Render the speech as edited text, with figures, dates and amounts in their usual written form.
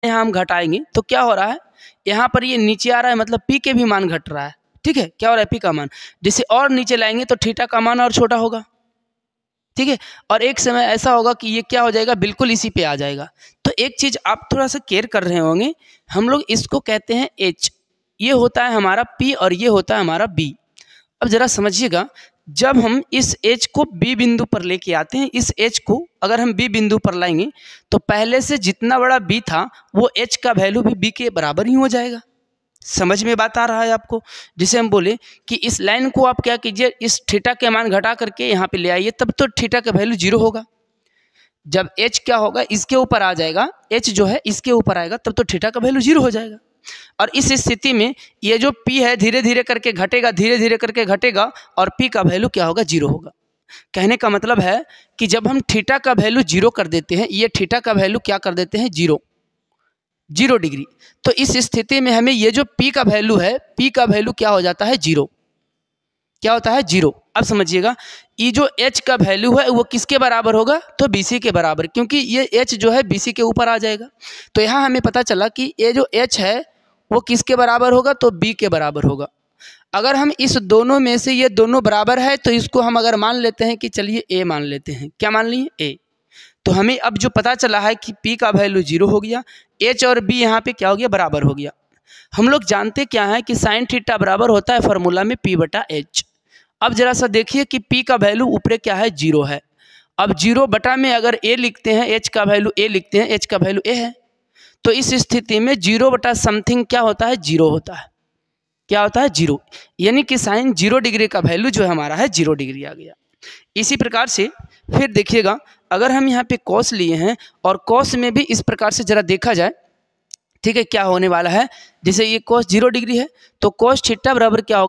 यहाँ हम घटाएंगे तो क्या हो रहा है, यहाँ पर ये नीचे आ रहा है, मतलब पी के भी मान घट रहा है। ठीक है, क्या हो रहा है, पी का मान। जिसे और नीचे लाएंगे तो थीटा का मान और छोटा होगा। ठीक है, और एक समय ऐसा होगा कि ये क्या हो जाएगा, बिल्कुल इसी पे आ जाएगा। तो एक चीज़ आप थोड़ा सा केयर कर रहे होंगे, हम लोग इसको कहते हैं एच, ये होता है हमारा पी और ये होता है हमारा बी। अब ज़रा समझिएगा, जब हम इस एच को बी बिंदु पर लेके आते हैं, इस एच को अगर हम बी बिंदु पर लाएंगे तो पहले से जितना बड़ा बी था वो एच का वैल्यू भी बी के बराबर ही हो जाएगा। समझ में बात आ रहा है आपको? जिसे हम बोले कि इस लाइन को आप क्या कीजिए, इस थीटा के मान घटा करके यहाँ पे ले आइए, तब तो थीटा का वैल्यू 0 होगा। जब एच क्या होगा, इसके ऊपर आ जाएगा, एच जो है इसके ऊपर आएगा, तब तो थीटा का वैल्यू 0 हो जाएगा। और इस स्थिति में ये जो P है धीरे धीरे करके घटेगा, धीरे धीरे करके घटेगा और P का वैल्यू क्या होगा, 0 होगा। कहने का मतलब है कि जब हम थीटा का वैल्यू 0 कर देते हैं, ये थीटा का वैल्यू क्या कर देते हैं, 0 डिग्री, तो इस स्थिति में हमें ये जो P का वैल्यू है, P का वैल्यू क्या हो जाता है, 0। क्या होता है, 0। अब समझिएगा, ये जो H का वैल्यू है वो किसके बराबर होगा, तो BC के बराबर, क्योंकि ये H जो है BC के ऊपर आ जाएगा। तो यहाँ हमें पता चला कि ये जो H है वो किसके बराबर होगा, तो B के बराबर होगा। अगर हम इस दोनों में से ये दोनों बराबर है तो इसको हम अगर मान लेते हैं कि चलिए A मान लेते हैं, क्या मान लिए, A। तो हमें अब जो पता चला है कि P का वैल्यू 0 हो गया, H और B यहाँ पे क्या हो गया, बराबर हो गया। हम लोग जानते क्या है कि साइन थीटा बराबर होता है फॉर्मूला में P/H। अब जरा सा देखिए कि P का वैल्यू ऊपरे क्या है, 0 है। अब 0 बटा में अगर A लिखते हैं, H का वैल्यू A लिखते हैं, H का वैल्यू A है, तो इस स्थिति में 0 बटा समथिंग क्या होता है, 0 होता है। क्या होता है, 0, यानी कि साइन 0 डिग्री का वैल्यू जो हमारा है 0 डिग्री आ गया। इसी प्रकार से फिर देखिएगा, अगर हम यहाँ पे कॉस लिए हैं और कॉस में भी इस प्रकार से जरा देखा जाए, ठीक है, क्या होने वाला है, जैसे ये कॉस 0 डिग्री है तो कॉस थीटा बराबर क्या होगा,